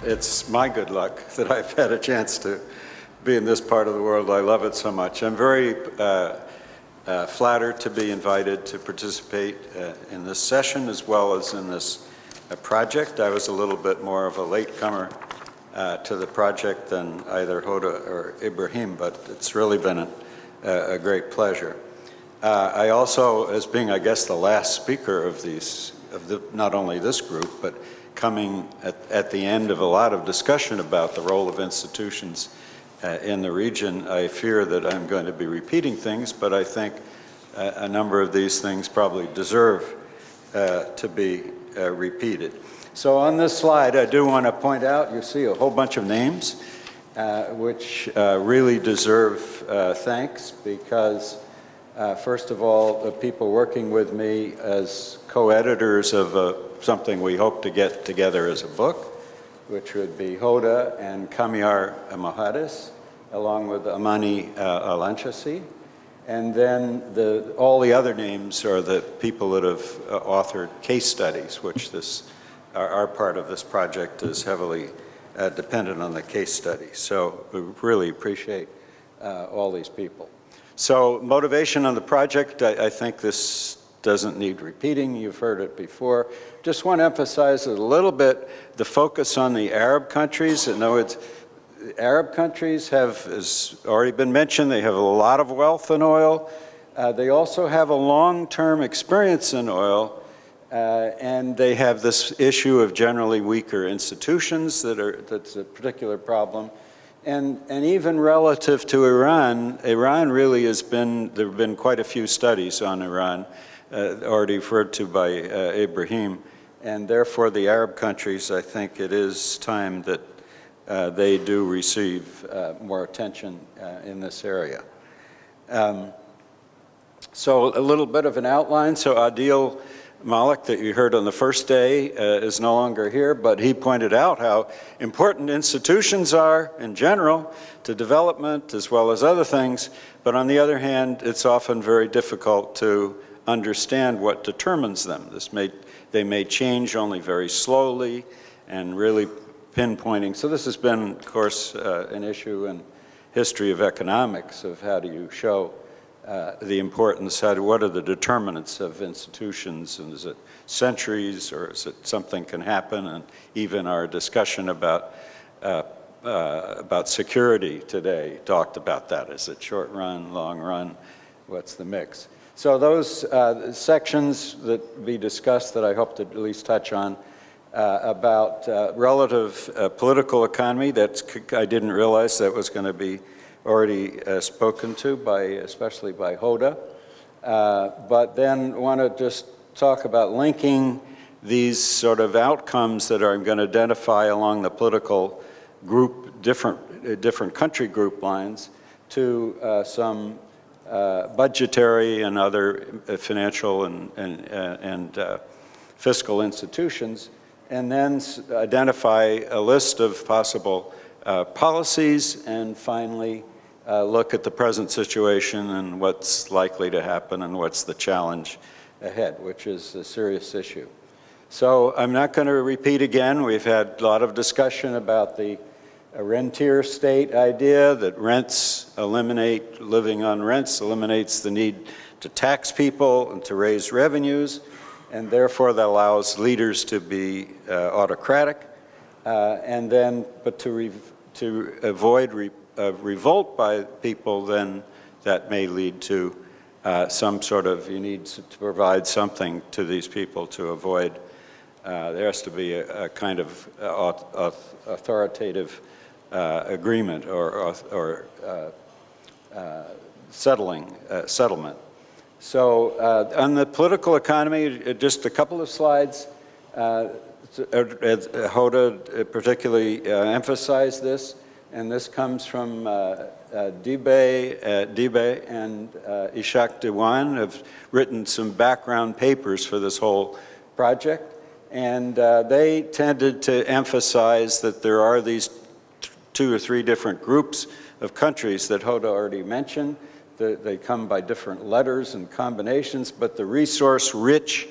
it's my good luck that I've had a chance to be in this part of the world. I love it so much. I'm very flattered to be invited to participate in this session as well as in this project. I was a little bit more of a latecomer to the project than either Hoda or Ibrahim, but it's really been a great pleasure. I also, as being, I guess, the last speaker of not only this group, but coming at the end of a lot of discussion about the role of institutions in the region, I fear that I'm going to be repeating things, but I think a number of these things probably deserve to be repeated. So on this slide, I do want to point out, you see a whole bunch of names, which really deserve thanks because, first of all, the people working with me as co-editors of something we hope to get together as a book, which would be Hoda and Kamyar Mohadis, along with Amani Alanchasi. And then all the other names are the people that have authored case studies, which our part of this project is heavily dependent on the case study. So we really appreciate all these people. So motivation on the project, I think this doesn't need repeating. You've heard it before. Just want to emphasize a little bit the focus on the Arab countries. In other words, Arab countries have, as already been mentioned, they have a lot of wealth in oil. They also have a long-term experience in oil, and they have this issue of generally weaker institutions that's a particular problem. And even relative to Iran really there have been quite a few studies on Iran, already referred to by Ibrahim, and therefore the Arab countries, I think it is time that they do receive more attention in this area. So a little bit of an outline. So Adil Malik, that you heard on the first day, is no longer here, but he pointed out how important institutions are in general to development as well as other things, but on the other hand, it's often very difficult to understand what determines them. They may change only very slowly and really pinpointing. So this has been, of course, an issue in history of economics of how do you show the importance, what are the determinants of institutions, and is it centuries or is it something can happen, and even our discussion about security today talked about that. Is it short run, long run, what's the mix? So those sections that be discussed that I hope to at least touch on about relative political economy, I didn't realize that was going to be already spoken to especially by Hoda, but then want to just talk about linking these sort of outcomes that I'm going to identify along the political group, different country group lines to some budgetary and other financial and fiscal institutions, and then identify a list of possible policies, and finally look at the present situation and what's likely to happen and what's the challenge ahead, which is a serious issue. So I'm not going to repeat again. We've had a lot of discussion about the Rentier State idea that living on rents eliminates the need to tax people and to raise revenues, and therefore that allows leaders to be autocratic, and then, but to avoid revolt by people, then that may lead to some sort of, you need to provide something to these people to avoid. There has to be a kind of authoritative agreement or settlement. So on the political economy, just a couple of slides. Hoda particularly emphasized this, and this comes from Dibe and Ishaq Dewan have written some background papers for this whole project, and they tended to emphasize that there are these 2 or 3 different groups of countries that Hoda already mentioned. They come by different letters and combinations, but the resource-rich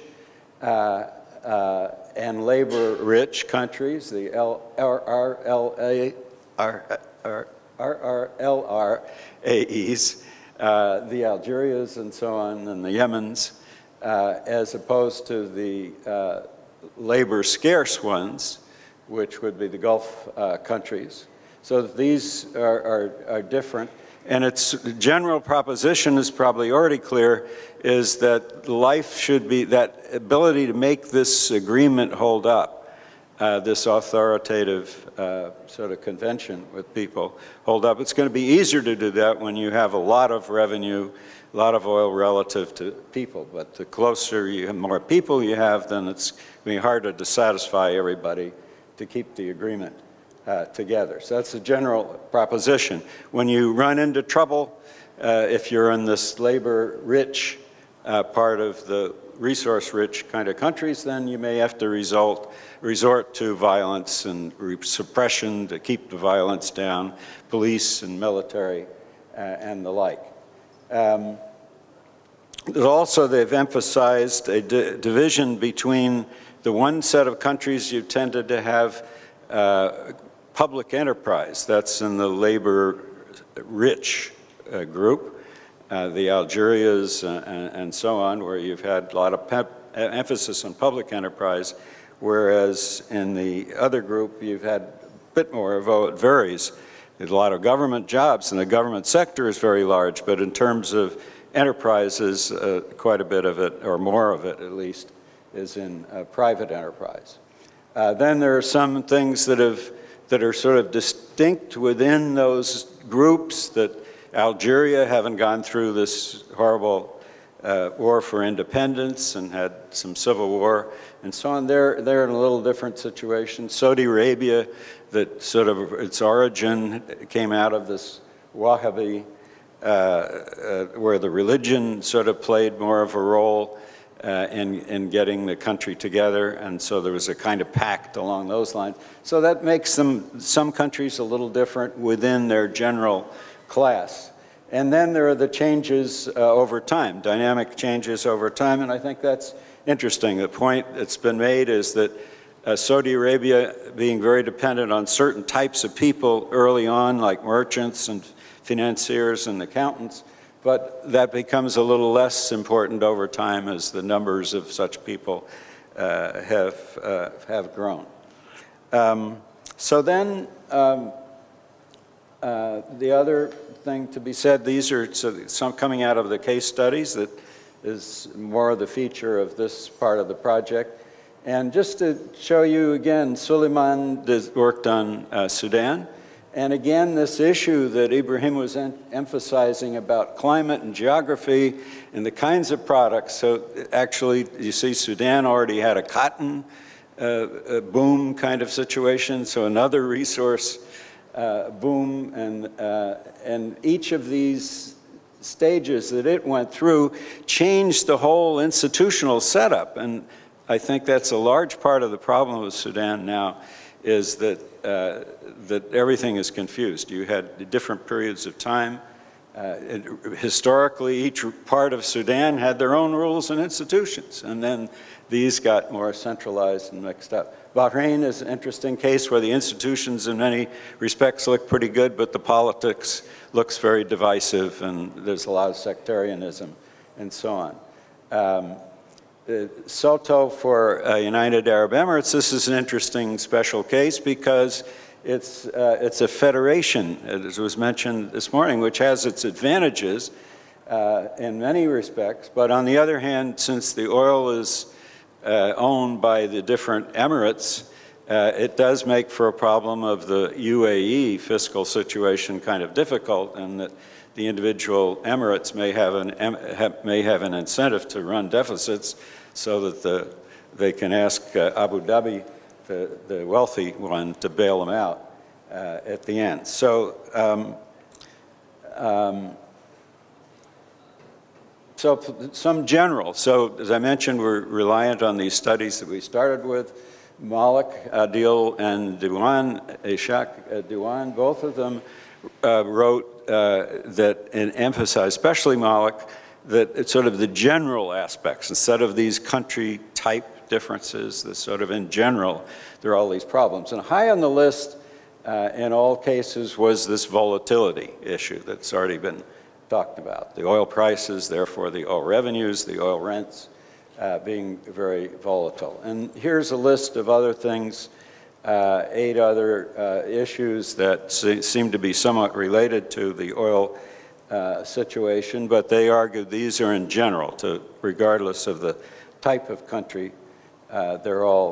and labor-rich countries, the RRLRAEs, the Algerias and so on, and the Yemens, as opposed to the labor-scarce ones, which would be the Gulf countries. So these are different. And its general proposition is probably already clear, is that life should be, that ability to make this agreement hold up, this authoritative sort of convention with people hold up. It's going to be easier to do that when you have a lot of revenue, a lot of oil relative to people. But the closer you have, more people you have, then it's going to be harder to satisfy everybody to keep the agreement together. So that's a general proposition. When you run into trouble, if you're in this labor-rich part of the resource-rich kind of countries, then you may have to resort to violence and suppression to keep the violence down, police and military and the like. Also, they've emphasized a division between the one set of countries you tended to have public enterprise, that's in the labor-rich group, the Algerias and so on, where you've had a lot of emphasis on public enterprise, whereas in the other group you've had a bit more, although it varies. There's a lot of government jobs, and the government sector is very large, but in terms of enterprises, quite a bit of it, or more of it at least, is in private enterprise. Then there are some things that are sort of distinct within those groups, that Algeria, having gone through this horrible war for independence and had some civil war and so on, they're in a little different situation. Saudi Arabia, that sort of its origin came out of this Wahhabi, where the religion sort of played more of a role in getting the country together, and so there was a kind of pact along those lines. So that makes some countries a little different within their general class. And then there are the changes over time, dynamic changes over time, and I think that's interesting. The point that's been made is that Saudi Arabia, being very dependent on certain types of people early on, like merchants and financiers and accountants, but that becomes a little less important over time as the numbers of such people have grown. So then the other thing to be said, these are some coming out of the case studies that is more of the feature of this part of the project. And just to show you again, Suleiman worked on Sudan. And again, this issue that Ibrahim was emphasizing about climate and geography and the kinds of products. So actually, you see Sudan already had a cotton boom kind of situation, so another resource boom. And each of these stages that it went through changed the whole institutional setup. And I think that's a large part of the problem with Sudan now, is that everything is confused. You had different periods of time. Historically, each part of Sudan had their own rules and institutions, and then these got more centralized and mixed up. Bahrain is an interesting case where the institutions in many respects look pretty good, but the politics looks very divisive, and there's a lot of sectarianism and so on. Soto for United Arab Emirates, this is an interesting special case because it's a federation, as was mentioned this morning, which has its advantages in many respects. But on the other hand, since the oil is owned by the different emirates, it does make for a problem of the UAE fiscal situation kind of difficult, and that the individual emirates may have an incentive to run deficits so that they can ask Abu Dhabi, the wealthy one, to bail them out at the end. So, so some general. So as I mentioned, we're reliant on these studies that we started with. Malik, Adil, and Diwan, Ishaq Diwan, both of them wrote that and emphasized, especially Malik, that it's sort of the general aspects, instead of these country type differences, the sort of in general, there are all these problems. And high on the list in all cases was this volatility issue that's already been talked about. The oil prices, therefore the oil revenues, the oil rents being very volatile. And here's a list of other things, 8 other issues that seem to be somewhat related to the oil situation, but they argued these are in general, regardless of the type of country, they're all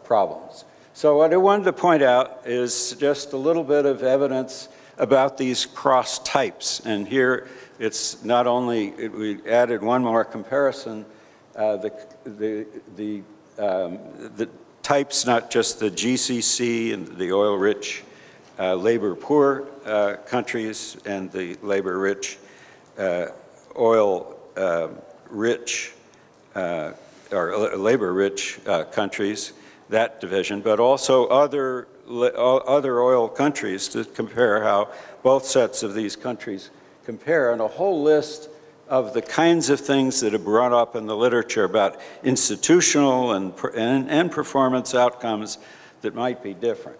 problems. So what I wanted to point out is just a little bit of evidence about these cross types. And here it's not only, we added one more comparison, the types, not just the GCC and the oil-rich, labor-poor countries and the labor-rich, oil-rich, or labor-rich countries, that division, but also other oil countries to compare how both sets of these countries compare, and a whole list of the kinds of things that are brought up in the literature about institutional and performance outcomes that might be different.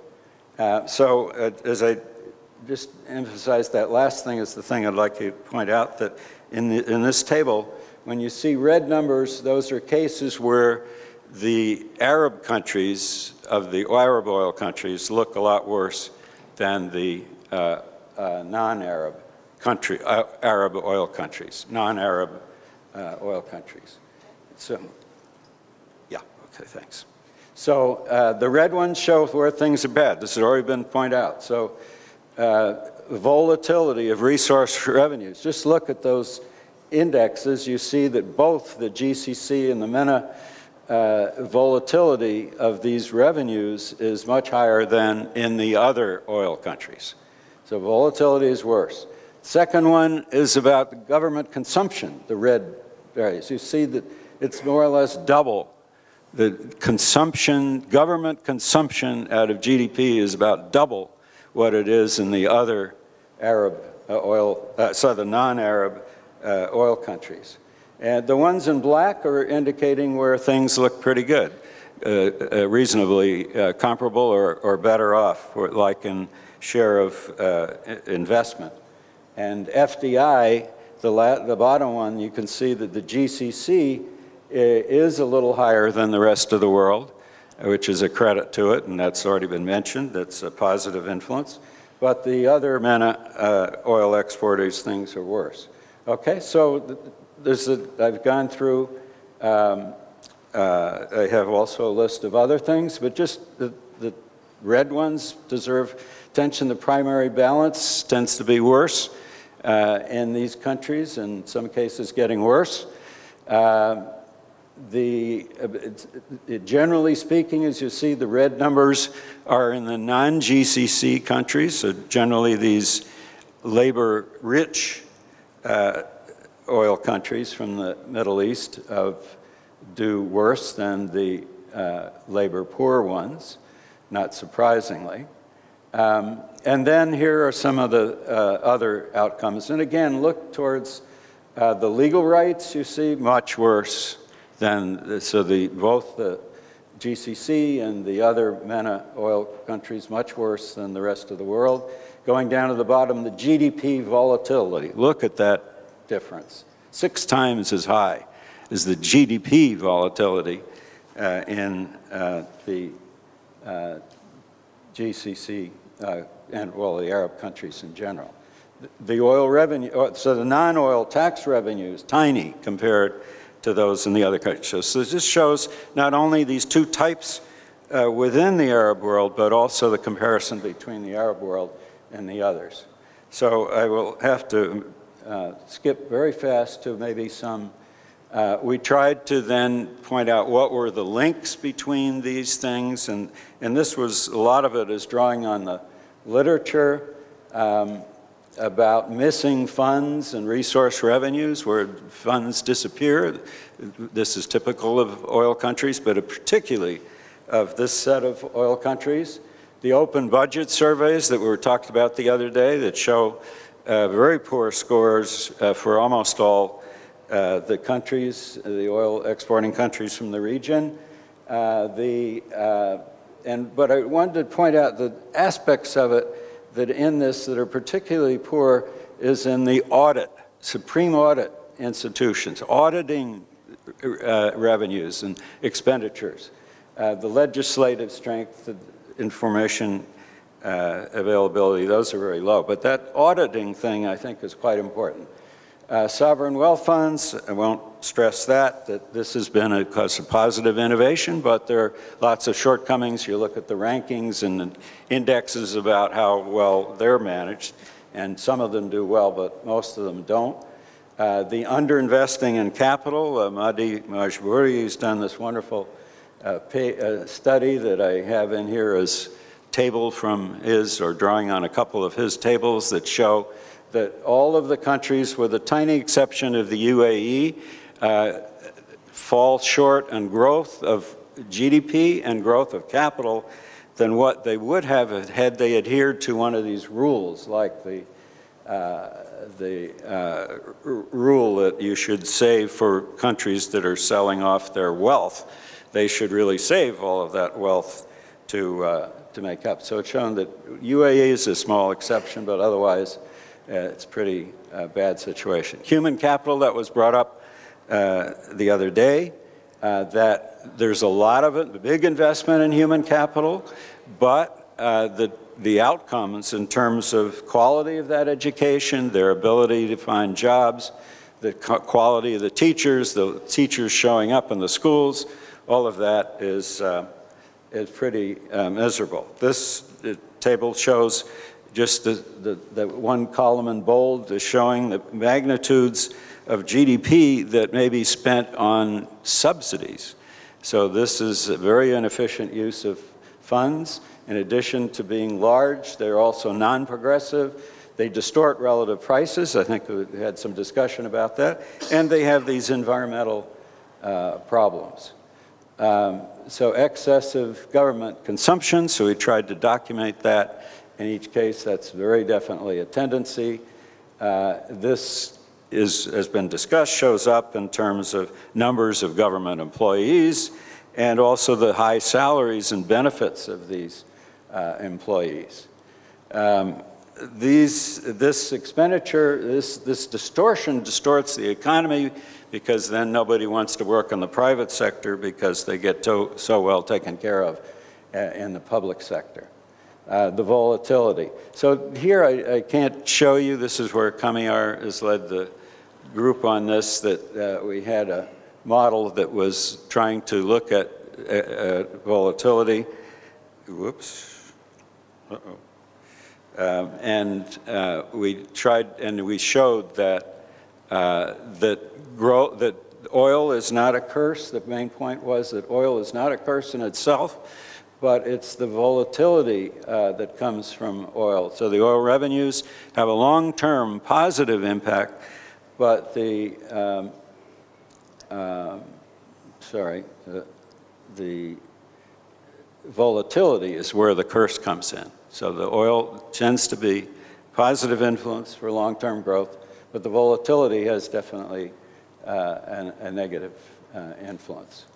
So as I just emphasized, that last thing is the thing I'd like to point out, that in this table, when you see red numbers, those are cases where the Arab countries of the Arab oil countries look a lot worse than the non-Arab Arab oil countries, non-Arab oil countries. So, yeah, okay, thanks. So the red ones show where things are bad. This has already been pointed out. So volatility of resource revenues. Just look at those indexes. You see that both the GCC and the MENA volatility of these revenues is much higher than in the other oil countries. So volatility is worse. Second one is about the government consumption, the red areas. You see that it's more or less double. The consumption, government consumption out of GDP is about double what it is in the other Arab the non-Arab oil countries. And the ones in black are indicating where things look pretty good, reasonably comparable or better off, like in share of investment. And FDI, the bottom one, you can see that the GCC is a little higher than the rest of the world, which is a credit to it, and that's already been mentioned. That's a positive influence. But the other MENA oil exporters, things are worse. Okay, so I've gone through, I have also a list of other things, but just the red ones deserve attention. The primary balance tends to be worse in these countries, in some cases getting worse. Generally speaking, as you see, the red numbers are in the non-GCC countries, so generally these labor-rich oil countries from the Middle East do worse than the labor-poor ones, not surprisingly. And then here are some of the other outcomes. And again, look towards the legal rights. You see much worse than, both the GCC and the other MENA oil countries, much worse than the rest of the world. Going down to the bottom, the GDP volatility. Look at that difference. 6 times as high as the GDP volatility in the GCC and, well, the Arab countries in general. The oil revenue, so the non-oil tax revenue is tiny compared to those in the other countries. So this shows not only these 2 types within the Arab world, but also the comparison between the Arab world and the others. So I will have to skip very fast to maybe some, we tried to then point out what were the links between these things, and this was, a lot of it is drawing on the literature about missing funds and resource revenues where funds disappear. This is typical of oil countries, but particularly of this set of oil countries. The open budget surveys that were talked about the other day that show very poor scores for almost all the countries, the oil exporting countries from the region. But I wanted to point out the aspects of it that in this that are particularly poor is in the audit, supreme audit institutions, auditing revenues and expenditures. The legislative strength, the information availability, those are very low. But that auditing thing, I think, is quite important. Sovereign wealth funds, I won't stress that this has been a cause of positive innovation, but there are lots of shortcomings. You look at the rankings and the indexes about how well they're managed, and some of them do well, but most of them don't. The underinvesting in capital, Mahdi Majbouri has done this wonderful study that I have in here as table from his, or drawing on a couple of his tables that show that all of the countries, with a tiny exception of the UAE, fall short on growth of GDP and growth of capital than what they would have had they adhered to one of these rules, like the rule that you should save for countries that are selling off their wealth. They should really save all of that wealth to make up. So it's shown that UAE is a small exception, but otherwise it's a pretty bad situation. Human capital, that was brought up the other day, that there's a lot of it, a big investment in human capital, but the outcomes in terms of quality of that education, their ability to find jobs, the quality of the teachers showing up in the schools, all of that is pretty miserable. This table shows just the one column in bold is showing the magnitudes of GDP that may be spent on subsidies. So this is a very inefficient use of funds. In addition to being large, they're also non-progressive. They distort relative prices. I think we had some discussion about that. And they have these environmental problems. So excessive government consumption, so we tried to document that. In each case, that's very definitely a tendency. This has been discussed, shows up in terms of numbers of government employees and also the high salaries and benefits of these employees. This expenditure, this distortion distorts the economy because then nobody wants to work in the private sector because they get so well taken care of in the public sector. The volatility. So here I can't show you, this is where Kamiyar has led the group on this, that we had a model that was trying to look at volatility. Whoops. Uh-oh. We tried, and we showed that that oil is not a curse. The main point was that oil is not a curse in itself, but it's the volatility that comes from oil. So the oil revenues have a long-term positive impact, but the volatility is where the curse comes in. So the oil tends to be positive influence for long-term growth, but the volatility has definitely a negative influence.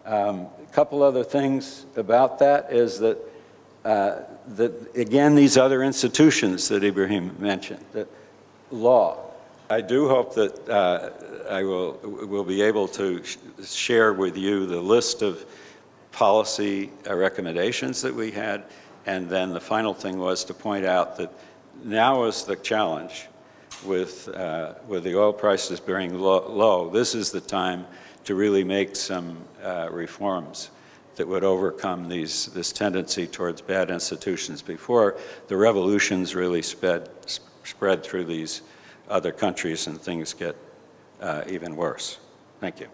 A couple other things about that is that, again, these other institutions that Ibrahim mentioned, that law. I do hope that I will be able to share with you the list of policy recommendations that we had, and then the final thing was to point out that now is the challenge with the oil prices being low. This is the time to really make some reforms that would overcome this tendency towards bad institutions before the revolutions really spread through these other countries and things get even worse. Thank you.